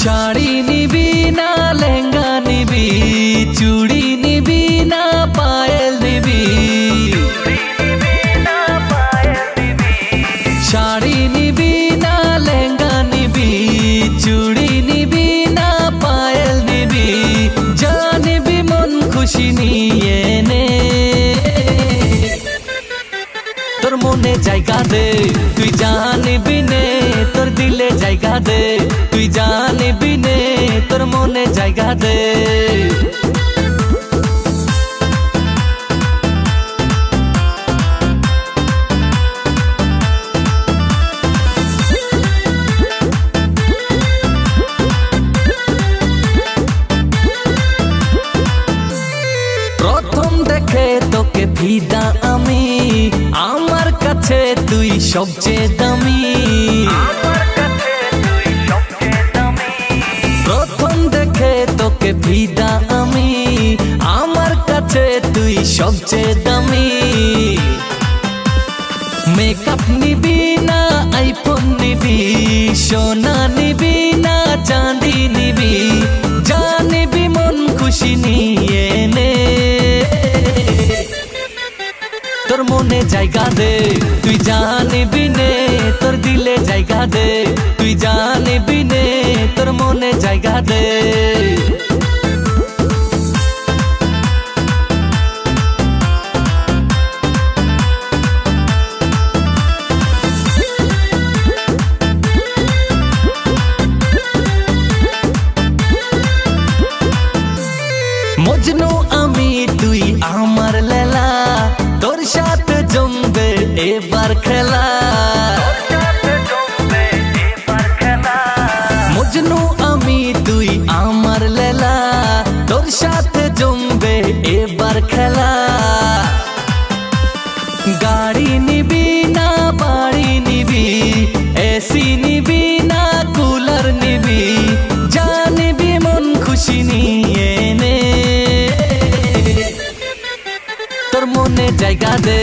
শাড়ি নিবি না লেহেঙ্গা নিবি, চুড়ি নিবি না পায়েল নিবি, শাড়ি নিবি না লেহেঙ্গা নিবি, চুড়ি নিবি না পায়েল নিবি, যা নিবি মন খুশি নিয়ে নে। তোর মনে জায়গা দে, তুই যা নিবি নে, তোর দিলে জায়গা দে, তুই যা নিবি নে, তোর মনে জায়গা দে। প্রথম দেখে তোকে ফিদা আমি, আমার কাছে তুই সবচেয়ে দামি। প্রথম দেখে তোকে ফিদা আমি, আমার কাছে তুই সবচেয়ে দামি। মেকআপ নিবি না আইফোন নিবি, সোনা নিবি না চাঁদি নিবি, যা নিবি মন খুশি নিয়ে নে। তোর মনে জায়গা দে, তুই যা নিবি নে, তোর দিলে জায়গা দে, তুই যা নিবি নে, তোর মনে জায়গা দে। মজনু আমি তুই আমার লেলা, তোর সাথে জমবে এবার খেলা। মজনু আমি তুই আমার লেলা, তোর সাথে জমবে এবার খেলা। গাড়ি নিবি না বাড়ি নিবি, এসি নিবি না কুলার নিবি, যা নিবি মন খুশি নিয়ে নে। তোর মনে জায়গা দে,